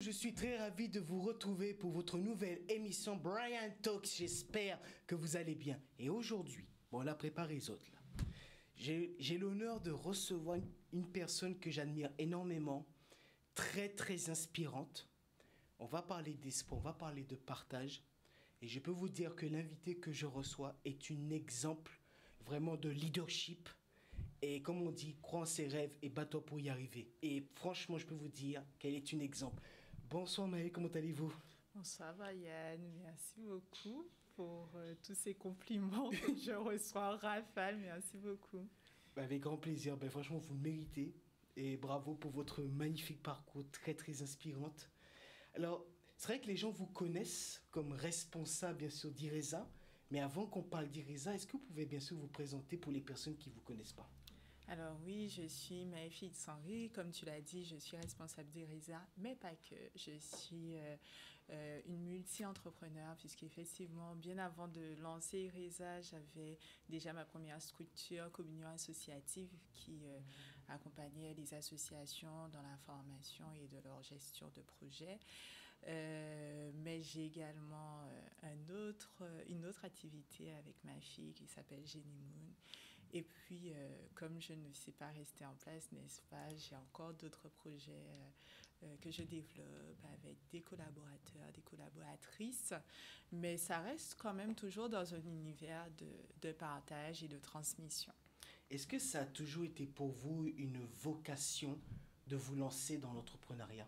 Je suis très ravi de vous retrouver pour votre nouvelle émission Brian Talks. J'espère que vous allez bien. Et aujourd'hui, bon là, préparez les autres là. J'ai l'honneur de recevoir une personne que j'admire énormément, très inspirante. On va parler d'espoir, on va parler de partage. Et je peux vous dire que l'invité que je reçois est un exemple vraiment de leadership. Et comme on dit, crois en ses rêves et bats-toi pour y arriver. Et franchement, je peux vous dire qu'elle est un exemple. Bonsoir Maëlle, comment allez-vous? Bon, ça va Yann, merci beaucoup pour tous ces compliments que je reçois en rafale, merci beaucoup. Avec grand plaisir, franchement vous le méritez. Et bravo pour votre magnifique parcours, très inspirante. Alors, c'est vrai que les gens vous connaissent comme responsable bien sûr d'IRESA. Mais avant qu'on parle d'IRESA, est-ce que vous pouvez bien sûr vous présenter pour les personnes qui ne vous connaissent pas? Alors oui, je suis Maëlle Fitz-Henry, comme tu l'as dit, je suis responsable d'IRESA, mais pas que. Je suis une multi-entrepreneur, puisqu'effectivement, bien avant de lancer IRESA, j'avais déjà ma première structure, Communion Associative, qui accompagnait les associations dans la formation et de leur gestion de projets. Mais j'ai également une autre activité avec ma fille qui s'appelle Jenny Moon. Et puis, comme je ne sais pas rester en place, n'est-ce pas, j'ai encore d'autres projets que je développe avec des collaborateurs, des collaboratrices, mais ça reste quand même toujours dans un univers de partage et de transmission. Est-ce que ça a toujours été pour vous une vocation de vous lancer dans l'entrepreneuriat?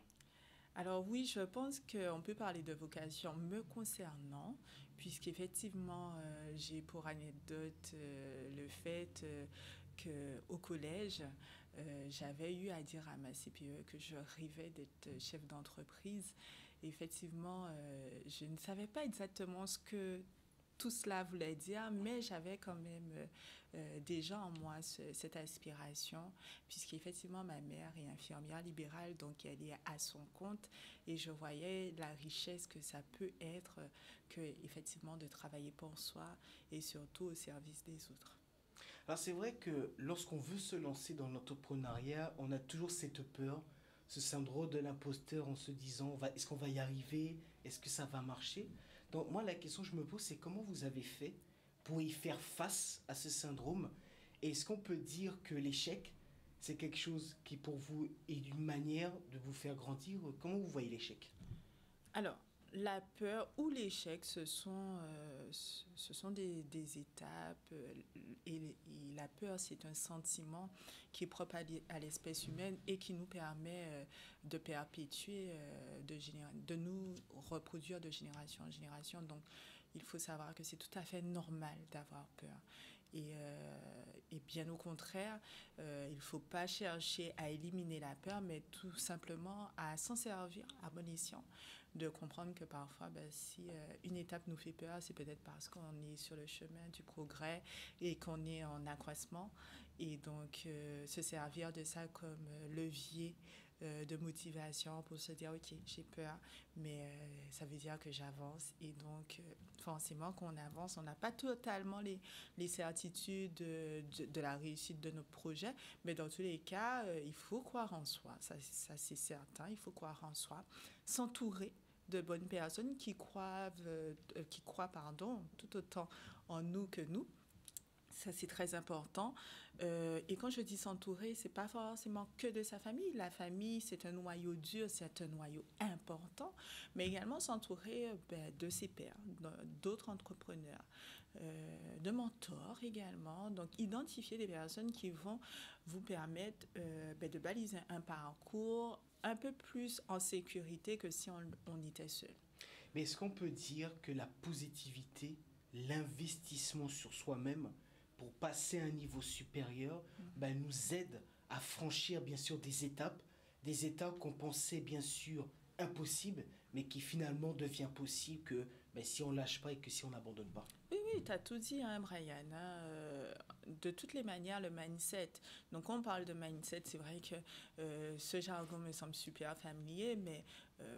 Alors oui, je pense qu'on peut parler de vocation me concernant, puisqu'effectivement, j'ai pour anecdote le fait qu'au collège, j'avais eu à dire à ma CPE que je rêvais d'être chef d'entreprise. Effectivement, je ne savais pas exactement ce que tout cela voulait dire, mais j'avais quand même déjà en moi cette aspiration, puisqu'effectivement ma mère est infirmière libérale, donc elle est à son compte, et je voyais la richesse que ça peut être que effectivement de travailler pour soi et surtout au service des autres. Alors c'est vrai que lorsqu'on veut se lancer dans l'entrepreneuriat, on a toujours cette peur, ce syndrome de l'imposteur en se disant est-ce qu'on va y arriver? Est-ce que ça va marcher? Donc moi la question que je me pose c'est comment vous avez fait pour y faire face à ce syndrome? Et est-ce qu'on peut dire que l'échec c'est quelque chose qui pour vous est une manière de vous faire grandir? Comment vous voyez l'échec? Alors, la peur ou l'échec, ce sont des étapes. Et la peur, c'est un sentiment qui est propre à l'espèce humaine et qui nous permet de perpétuer, de nous reproduire de génération en génération. Donc, il faut savoir que c'est tout à fait normal d'avoir peur. Et bien au contraire, il ne faut pas chercher à éliminer la peur, mais tout simplement à s'en servir à bon escient, de comprendre que parfois, si une étape nous fait peur, c'est peut-être parce qu'on est sur le chemin du progrès et qu'on est en accroissement. Et donc, se servir de ça comme levier de motivation pour se dire, OK, j'ai peur, mais ça veut dire que j'avance. Et donc, forcément, qu'on avance, on n'a pas totalement les certitudes de la réussite de notre projet, mais dans tous les cas, il faut croire en soi, ça c'est certain, il faut croire en soi, s'entourer de bonnes personnes qui croient tout autant en nous que nous. Ça, c'est très important. Et quand je dis s'entourer, c'est pas forcément que de sa famille. La famille, c'est un noyau dur, c'est un noyau important, mais également s'entourer de ses pairs, d'autres entrepreneurs, de mentors également. Donc, identifier des personnes qui vont vous permettre de baliser un parcours un peu plus en sécurité que si on était seul. Mais est-ce qu'on peut dire que la positivité, l'investissement sur soi-même, pour passer à un niveau supérieur, nous aide à franchir bien sûr des étapes qu'on pensait bien sûr impossibles, mais qui finalement devient possible que si on lâche pas et que si on n'abandonne pas. Oui, tu as tout dit, Brian. De toutes les manières, le mindset. Donc, on parle de mindset, c'est vrai que ce jargon me semble super familier, mais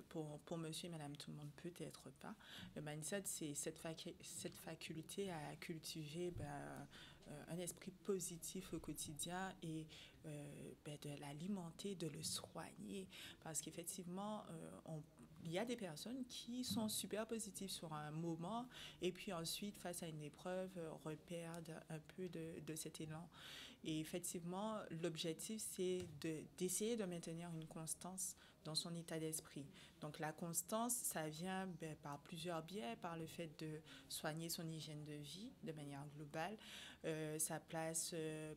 pour monsieur et madame tout le monde, peut-être pas. Le mindset, c'est cette faculté à cultiver un esprit positif au quotidien et de l'alimenter, de le soigner. Parce qu'effectivement, il y a des personnes qui sont super positives sur un moment et puis ensuite, face à une épreuve, reperdent un peu de cet élan. Et effectivement, l'objectif, c'est d'essayer de maintenir une constance dans son état d'esprit. Donc la constance, ça vient par plusieurs biais, par le fait de soigner son hygiène de vie de manière globale. Ça passe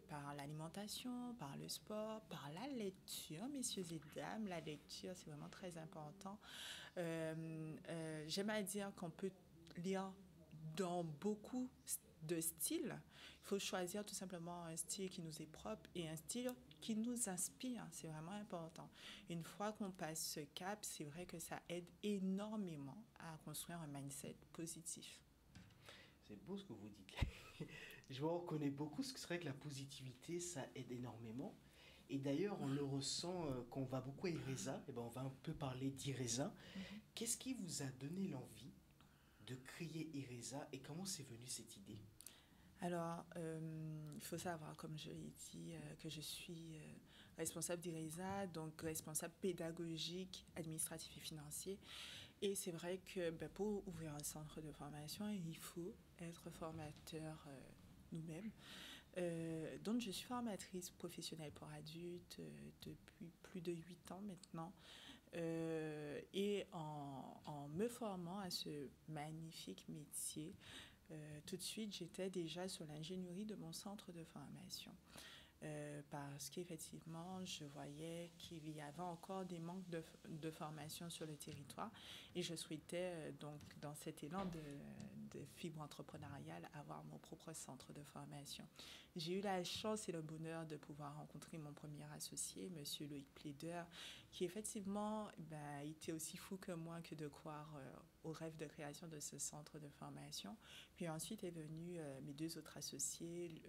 par l'alimentation, par le sport, par la lecture, messieurs et dames. La lecture, c'est vraiment très important. J'aime à dire qu'on peut lire dans beaucoup de styles. Il faut choisir tout simplement un style qui nous est propre et un style qui nous inspire. C'est vraiment important. Une fois qu'on passe ce cap, c'est vrai que ça aide énormément à construire un mindset positif. C'est beau ce que vous dites. Je vous reconnais beaucoup, ce que c'est vrai que la positivité, ça aide énormément. Et d'ailleurs, on le ressent quand on va beaucoup à Ireza. Et ben, on va un peu parler d'Ireza. Qu'est-ce qui vous a donné l'envie de créer Ireza et comment c'est venu cette idée? Alors, il faut savoir, comme je l'ai dit, que je suis responsable d'IRESA, donc responsable pédagogique, administratif et financier. Et c'est vrai que pour ouvrir un centre de formation, il faut être formateur nous-mêmes. Donc, je suis formatrice professionnelle pour adultes depuis plus de 8 ans maintenant. Et en me formant à ce magnifique métier, tout de suite, j'étais déjà sur l'ingénierie de mon centre de formation. Parce qu'effectivement, je voyais qu'il y avait encore des manques de formation sur le territoire et je souhaitais, donc, dans cet élan de fibre entrepreneuriale, avoir mon propre centre de formation. J'ai eu la chance et le bonheur de pouvoir rencontrer mon premier associé, M. Loïc Plaider, qui effectivement était aussi fou que moi que de croire au rêve de création de ce centre de formation. Puis ensuite est venu mes deux autres associés,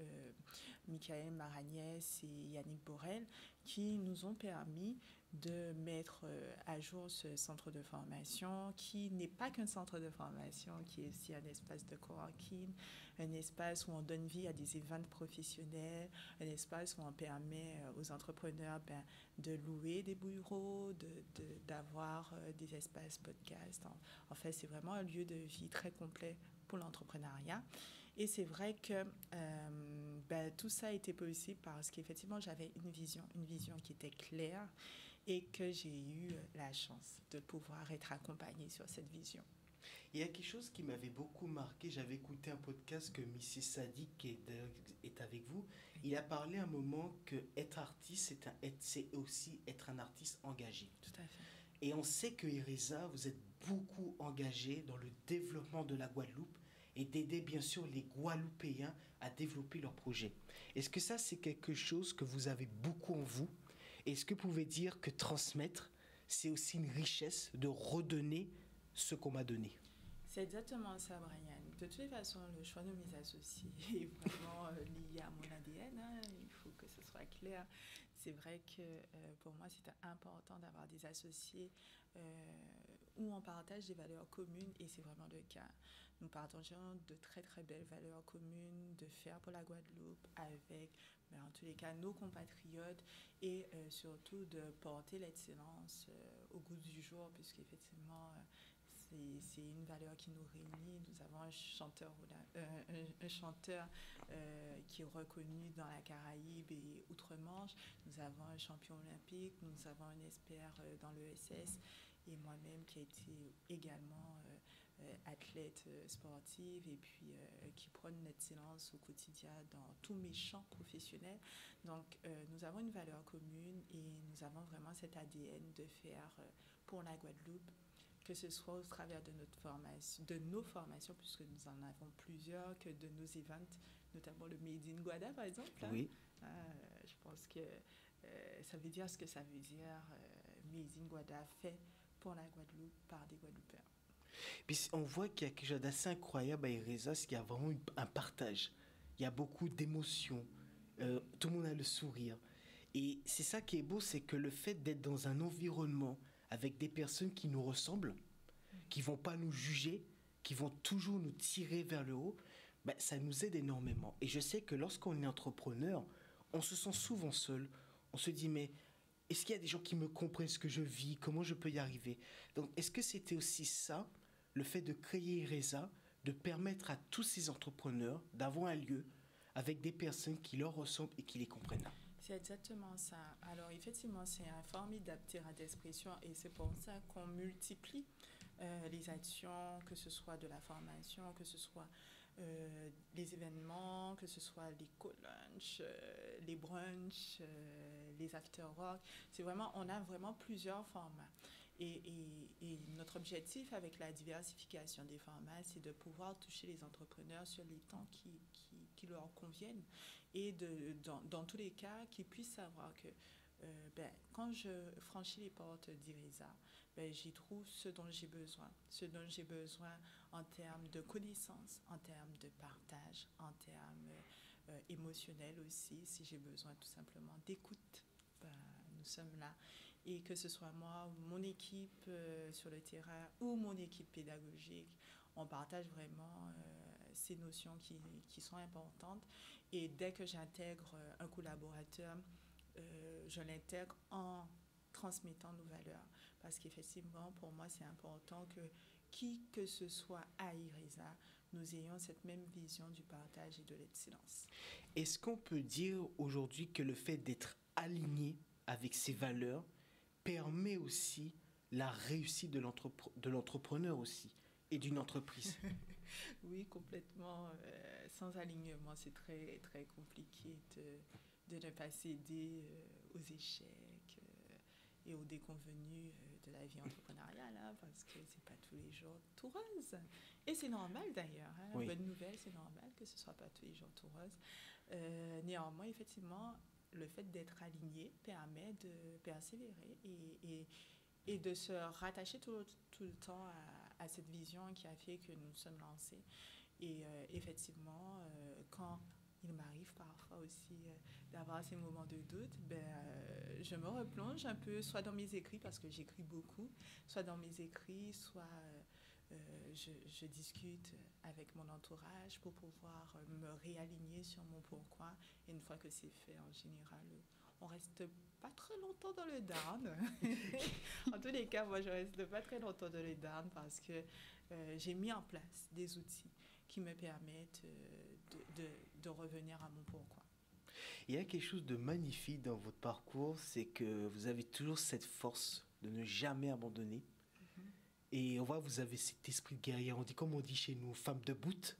Michael Maragnès et Yannick Borel, qui nous ont permis de mettre à jour ce centre de formation, qui n'est pas qu'un centre de formation, qui est aussi un espace de coworking, un espace où on donne vie à des événements professionnels, un espace où on permet aux entrepreneurs de louer des bureaux, d'avoir des espaces podcast. En fait, c'est vraiment un lieu de vie très complet pour l'entrepreneuriat. Et c'est vrai que tout ça a été possible parce qu'effectivement, j'avais une vision qui était claire et que j'ai eu la chance de pouvoir être accompagnée sur cette vision. Il y a quelque chose qui m'avait beaucoup marqué. J'avais écouté un podcast que Mrs. Sadiq qui est avec vous. Il a parlé un moment que être artiste, c'est aussi être un artiste engagé. Tout à fait. Et on sait que Ireza, vous êtes beaucoup engagé dans le développement de la Guadeloupe et d'aider bien sûr les Guadeloupéens à développer leurs projets. Est-ce que ça, c'est quelque chose que vous avez beaucoup en vous? Est-ce que vous pouvez dire que transmettre, c'est aussi une richesse de redonner ce qu'on m'a donné? C'est exactement ça, Brian. De toute façon, le choix de mes associés est vraiment lié à mon ADN. Il faut que ce soit clair. C'est vrai que pour moi, c'était important d'avoir des associés où on partage des valeurs communes et c'est vraiment le cas. Nous partageons de très très belles valeurs communes de faire pour la Guadeloupe avec, en tous les cas, nos compatriotes et surtout de porter l'excellence au goût du jour puisqu'effectivement, c'est une valeur qui nous réunit. Nous avons un chanteur qui est reconnu dans la Caraïbe et Outre-Manche. Nous avons un champion olympique. Nous avons un expert dans l'ESS. Et moi-même qui ai été également athlète sportive et puis qui prône l'excellence au quotidien dans tous mes champs professionnels. Donc, nous avons une valeur commune et nous avons vraiment cet ADN de faire pour la Guadeloupe, que ce soit au travers de nos formations, puisque nous en avons plusieurs, que de nos events, notamment le Made in Guada, par exemple. Oui. Je pense que ça veut dire ce que ça veut dire. Made in Guada fait pour la Guadeloupe par des Guadeloupéens. Puis on voit qu'il y a quelque chose d'assez incroyable à Ireza, c'est qu'il y a vraiment un partage. Il y a beaucoup d'émotions. Tout le monde a le sourire. Et c'est ça qui est beau, c'est que le fait d'être dans un environnement avec des personnes qui nous ressemblent, qui vont pas nous juger, qui vont toujours nous tirer vers le haut, ben, ça nous aide énormément. Et je sais que lorsqu'on est entrepreneur, on se sent souvent seul. On se dit, mais est-ce qu'il y a des gens qui me comprennent ce que je vis? Comment je peux y arriver? Donc, est-ce que c'était aussi ça, le fait de créer Ereza, de permettre à tous ces entrepreneurs d'avoir un lieu avec des personnes qui leur ressemblent et qui les comprennent? C'est exactement ça. Alors, effectivement, c'est un formidable terrain d'expression et c'est pour ça qu'on multiplie les actions, que ce soit de la formation, que ce soit les événements, que ce soit les co-lunch, les brunchs, les after-work. C'est vraiment, on a vraiment plusieurs formats. Et notre objectif avec la diversification des formats, c'est de pouvoir toucher les entrepreneurs sur les temps qui leur conviennent et dans tous les cas, qu'ils puissent savoir que quand je franchis les portes d'Iresa, j'y trouve ce dont j'ai besoin. Ce dont j'ai besoin en termes de connaissances, en termes de partage, en termes émotionnels aussi, si j'ai besoin tout simplement d'écoute. Nous sommes là. Et que ce soit moi, mon équipe sur le terrain ou mon équipe pédagogique, on partage vraiment ces notions qui sont importantes. Et dès que j'intègre un collaborateur, je l'intègre en transmettant nos valeurs. Parce qu'effectivement, pour moi, c'est important que qui que ce soit à IRESA, nous ayons cette même vision du partage et de l'excellence. Est-ce qu'on peut dire aujourd'hui que le fait d'être aligné avec ces valeurs permet aussi la réussite de l'entrepreneur aussi et d'une entreprise? Oui, complètement. Sans alignement, c'est très, très compliqué de ne pas céder aux échecs et aux déconvenus de la vie entrepreneuriale, hein, parce que c'est pas tous les jours tout rose. Et c'est normal d'ailleurs. Hein, oui. Bonne nouvelle, c'est normal que ce soit pas tous les jours tout rose. Néanmoins, effectivement, le fait d'être aligné permet de persévérer et de se rattacher tout le temps à cette vision qui a fait que nous sommes lancés. Et effectivement, quand il m'arrive parfois aussi d'avoir ces moments de doute, je me replonge un peu, soit dans mes écrits, parce que j'écris beaucoup, soit dans mes écrits, soit je discute avec mon entourage pour pouvoir me réaligner sur mon pourquoi. Et une fois que c'est fait, en général, on reste pas très longtemps dans le down. En tous les cas, moi, je reste pas très longtemps dans le down parce que j'ai mis en place des outils qui me permettent de revenir à mon pourquoi. Il y a quelque chose de magnifique dans votre parcours, c'est que vous avez toujours cette force de ne jamais abandonner. Et on voit, vous avez cet esprit de guerrière. On dit, comme on dit chez nous, femme de bout.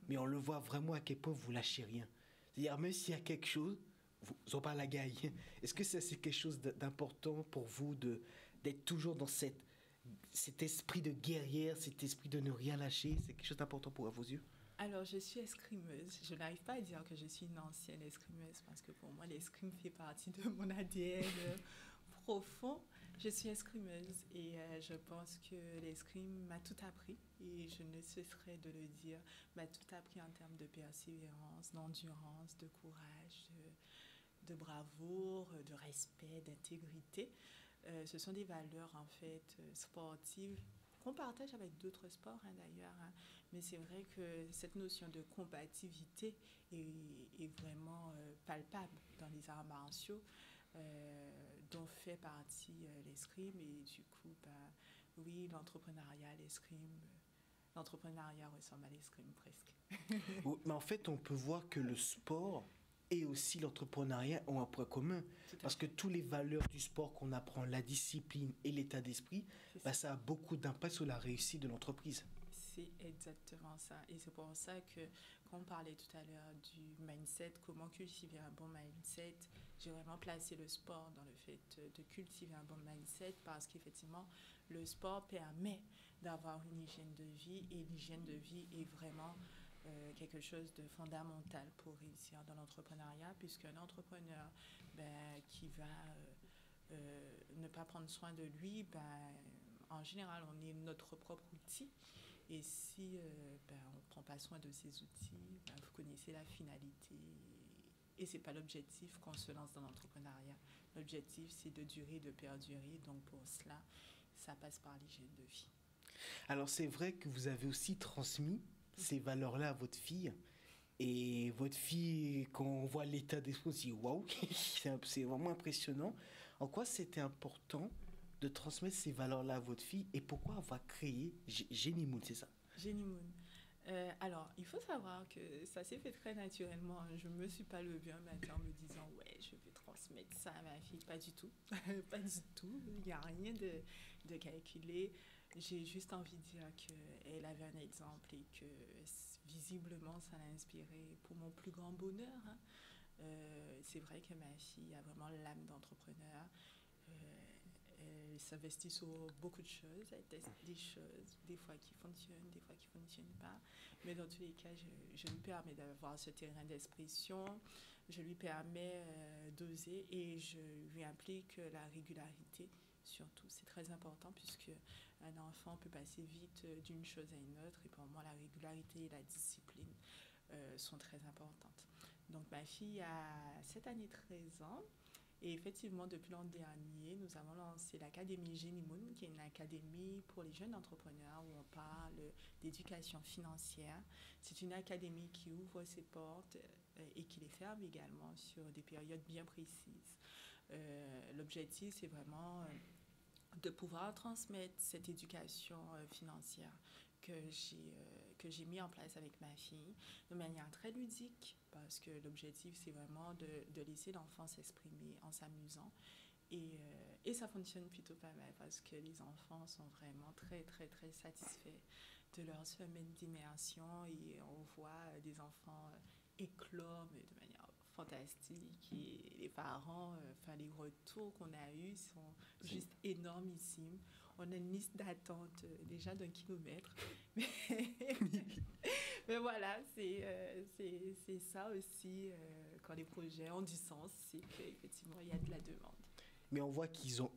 Mais on le voit vraiment à quel point vous lâchez rien. C'est-à-dire, même s'il y a quelque chose, vous n'en pas la gagne. Est-ce que ça, c'est quelque chose d'important pour vous d'être toujours dans cet esprit de guerrière, cet esprit de ne rien lâcher? C'est quelque chose d'important pour vos yeux? Alors, je suis escrimeuse. Je n'arrive pas à dire que je suis une ancienne escrimeuse parce que pour moi, l'escrime fait partie de mon ADN profond. Je suis escrimeuse et je pense que l'escrime m'a tout appris et je ne cesserai de le dire, m'a tout appris en termes de persévérance, d'endurance, de courage, de bravoure, de respect, d'intégrité. Ce sont des valeurs en fait sportives qu'on partage avec d'autres sports d'ailleurs, hein. Mais c'est vrai que cette notion de combativité est vraiment palpable dans les arts martiaux. Dont fait partie l'escrime et du coup, oui, l'entrepreneuriat, l'escrime, l'entrepreneuriat ressemble à l'escrime presque. Oui, mais en fait, on peut voir que le sport et aussi l'entrepreneuriat ont un point commun. Parce que toutes les valeurs du sport qu'on apprend, la discipline et l'état d'esprit, ça a beaucoup d'impact sur la réussite de l'entreprise. C'est exactement ça. Et c'est pour ça que, quand on parlait tout à l'heure du mindset, comment cultiver un bon mindset, j'ai vraiment placé le sport dans le fait de cultiver un bon mindset parce qu'effectivement, le sport permet d'avoir une hygiène de vie et l'hygiène de vie est vraiment quelque chose de fondamental pour réussir dans l'entrepreneuriat puisqu'un entrepreneur qui va ne pas prendre soin de lui, en général, on est notre propre outil. Et si on ne prend pas soin de ces outils, vous connaissez la finalité. Et ce n'est pas l'objectif qu'on se lance dans l'entrepreneuriat. L'objectif, c'est de durer, de perdurer. Donc pour cela, ça passe par l'hygiène de vie. Alors c'est vrai que vous avez aussi transmis ces valeurs-là à votre fille. Et votre fille, quand on voit l'état d'esprit, on se dit waouh, c'est vraiment impressionnant. En quoi c'était important de transmettre ces valeurs-là à votre fille et pourquoi avoir créé Génie Moon, c'est ça? Jenny Moon. Alors, il faut savoir que ça s'est fait très naturellement. Je ne me suis pas levée un matin en me disant, ouais, je vais transmettre ça à ma fille. Pas du tout. Pas du tout. Il n'y a rien de calculé. J'ai juste envie de dire qu'elle avait un exemple et que visiblement, ça l'a inspiré pour mon plus grand bonheur, hein. C'est vrai que ma fille a vraiment l'âme d'entrepreneur. Elle s'investit sur beaucoup de choses, elle teste des choses, des fois qui fonctionnent, des fois qui ne fonctionnent pas. Mais dans tous les cas, je lui permets d'avoir ce terrain d'expression, je lui permets d'oser et je lui implique la régularité. Surtout, c'est très important puisque un enfant peut passer vite d'une chose à une autre et pour moi, la régularité et la discipline sont très importantes. Donc ma fille a cette année 13 ans. Et effectivement, depuis l'an dernier, nous avons lancé l'Académie Génie Moon, qui est une académie pour les jeunes entrepreneurs où on parle d'éducation financière. C'est une académie qui ouvre ses portes et qui les ferme également sur des périodes bien précises. L'objectif, c'est vraiment de pouvoir transmettre cette éducation financière que j'ai mis en place avec ma fille de manière très ludique parce que l'objectif c'est vraiment de laisser l'enfant s'exprimer en s'amusant et ça fonctionne plutôt pas mal parce que les enfants sont vraiment très très très satisfaits de leur semaine d'immersion et on voit des enfants éclore mais de manière fantastique et les parents, enfin les retours qu'on a eus sont juste énormissimes. On a une liste d'attente déjà d'1 kilomètre. Mais voilà, c'est ça aussi, quand les projets ont du sens, c'est qu'effectivement, il y a de la demande. Mais on voit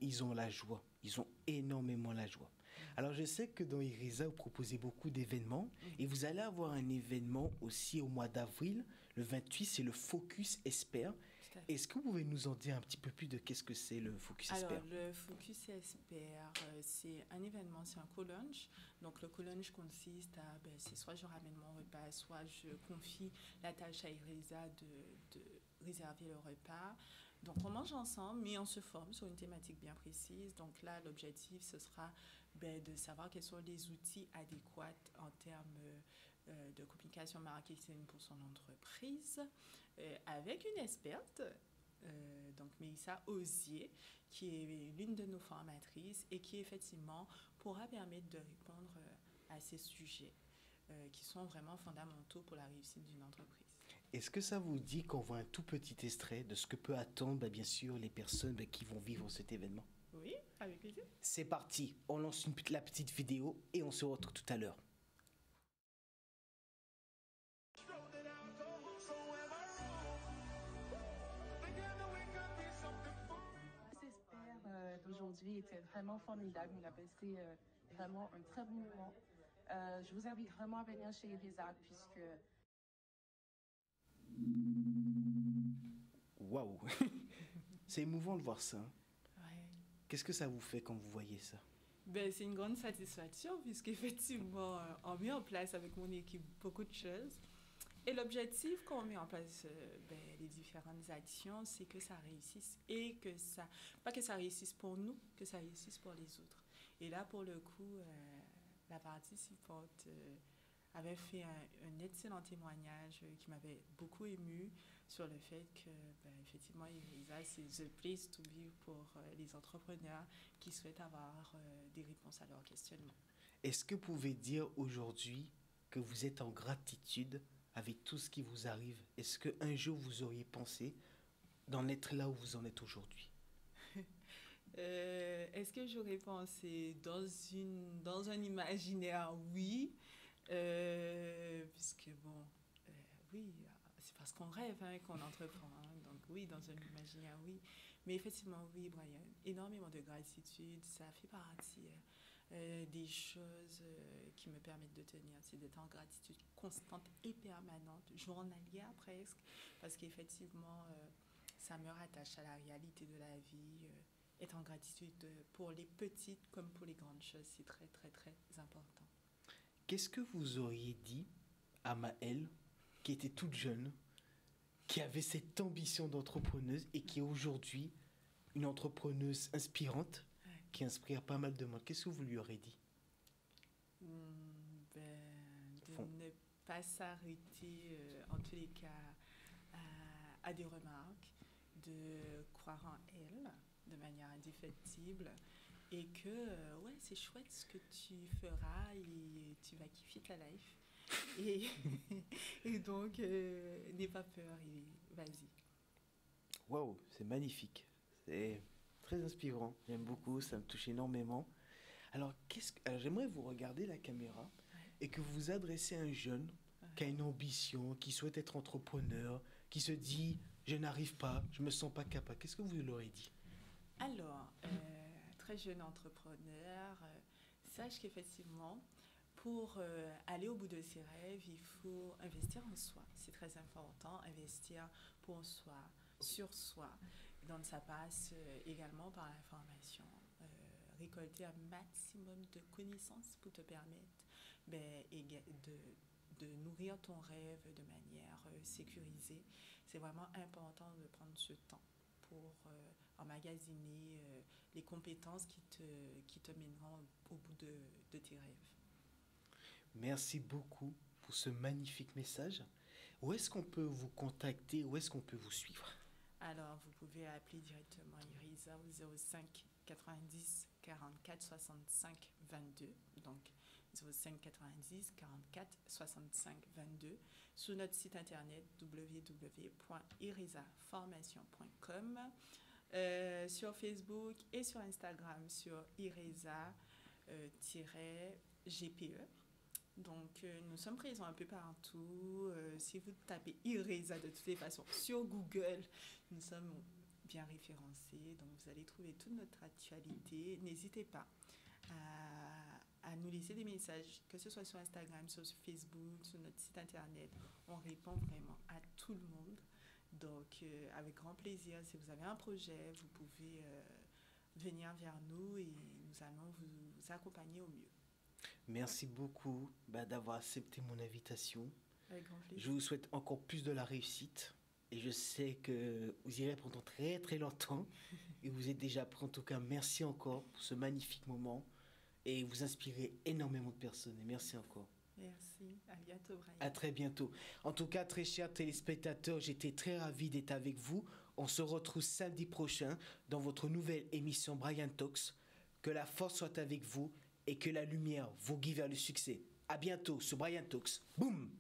ils ont la joie. Ils ont énormément la joie. Alors, je sais que dans IRISA, vous proposez beaucoup d'événements. Et vous allez avoir un événement aussi au mois d'avril. Le 28, c'est le Focus Expert. Est-ce que vous pouvez nous en dire un petit peu plus de qu'est-ce que c'est le Focus Expert? Alors, le Focus Expert, c'est un événement, c'est un co-lunch. Donc, le co-lunch consiste à, c'est soit je ramène mon repas, soit je confie la tâche à IRISA de réserver le repas. Donc, on mange ensemble, mais on se forme sur une thématique bien précise. Donc là, l'objectif, ce sera de savoir quels sont les outils adéquats en termes de communication marketing pour son entreprise, avec une experte, donc Mélissa Osier, qui est l'une de nos formatrices et qui effectivement pourra permettre de répondre à ces sujets qui sont vraiment fondamentaux pour la réussite d'une entreprise. Est-ce que ça vous dit qu'on voit un tout petit extrait de ce que peut attendre, bien sûr, les personnes qui vont vivre cet événement? Oui, avec plaisir. C'est parti, on lance la petite vidéo et on se retrouve tout à l'heure. D'aujourd'hui était vraiment formidable. On a passé vraiment un très bon moment. Je vous invite vraiment à venir chez IRISA puisque... Waouh. C'est émouvant de voir ça. Ouais. Qu'est-ce que ça vous fait quand vous voyez ça? C'est une grande satisfaction puisqu'effectivement, on met en place avec mon équipe beaucoup de choses. Et l'objectif qu'on met en place, les différentes actions, c'est que ça réussisse et que ça, pas que ça réussisse pour nous, que ça réussisse pour les autres. Et là, pour le coup, la participante avait fait un excellent témoignage qui m'avait beaucoup émue sur le fait que, effectivement, IRISA, c'est the place to be pour les entrepreneurs qui souhaitent avoir des réponses à leurs questionnements. Est-ce que vous pouvez dire aujourd'hui que vous êtes en gratitude avec tout ce qui vous arrive? Est-ce qu'un jour vous auriez pensé d'en être là où vous en êtes aujourd'hui? Est-ce que j'aurais pensé dans un imaginaire? Oui. Puisque bon, oui, c'est parce qu'on rêve qu'on entreprend. Donc oui, dans un imaginaire, oui. Mais effectivement, oui, Brian, énormément de gratitude. Ça fait partie des choses qui me permettent de tenir. C'est d'être en gratitude constante et permanente, journalière presque. Parce qu'effectivement, ça me rattache à la réalité de la vie. Être en gratitude pour les petites comme pour les grandes choses, c'est très, très, très important. Qu'est-ce que vous auriez dit à Maëlle, qui était toute jeune, qui avait cette ambition d'entrepreneuse et qui est aujourd'hui une entrepreneuse inspirante, qui inspire pas mal de monde. Qu'est-ce que vous lui aurez dit? De ne pas s'arrêter, en tous les cas, à des remarques, de croire en elle de manière indéfectible et que, ouais, c'est chouette ce que tu feras et tu vas kiffer ta life. Et, et donc, n'aie pas peur et vas-y. Waouh, c'est magnifique. C'est très inspirant. J'aime beaucoup, ça me touche énormément. Alors, j'aimerais vous regarder la caméra et que vous vous adressez à un jeune qui a une ambition, qui souhaite être entrepreneur, qui se dit « je n'arrive pas, je me sens pas capable ». Qu'est-ce que vous lui aurez dit? Alors, très jeune entrepreneur, sache qu'effectivement, pour aller au bout de ses rêves, il faut investir en soi. C'est très important, investir pour soi, sur soi. Donc, ça passe également par la formation. Récolter un maximum de connaissances pour te permettre de nourrir ton rêve de manière sécurisée. C'est vraiment important de prendre ce temps pour emmagasiner les compétences qui te mèneront au bout de tes rêves. Merci beaucoup pour ce magnifique message. Où est-ce qu'on peut vous contacter? Où est-ce qu'on peut vous suivre? Alors, vous pouvez appeler directement Irisa au 05 90 44 65 22. Donc, 05 90 44 65 22. Sur notre site internet www.irisaformation.com. Sur Facebook et sur Instagram sur Irisa-GPE. Donc, nous sommes présents un peu partout. Si vous tapez Irisa de toutes les façons sur Google, nous sommes bien référencés. Donc, vous allez trouver toute notre actualité. N'hésitez pas à nous laisser des messages, que ce soit sur Instagram, sur Facebook, sur notre site internet. On répond vraiment à tout le monde. Donc, avec grand plaisir, si vous avez un projet, vous pouvez venir vers nous et nous allons vous accompagner au mieux. Merci beaucoup d'avoir accepté mon invitation. Avec grand plaisir. Je vous souhaite encore plus de la réussite. Et je sais que vous irez pendant très très longtemps. Et vous êtes déjà prêt. En tout cas, merci encore pour ce magnifique moment. Et vous inspirez énormément de personnes. Et merci encore. Merci. À bientôt, Brian. À très bientôt. En tout cas, très chers téléspectateurs, j'étais très ravi d'être avec vous. On se retrouve samedi prochain dans votre nouvelle émission Brian Talks. Que la force soit avec vous et que la lumière vous guide vers le succès. À bientôt sur Brian Talks. Boum!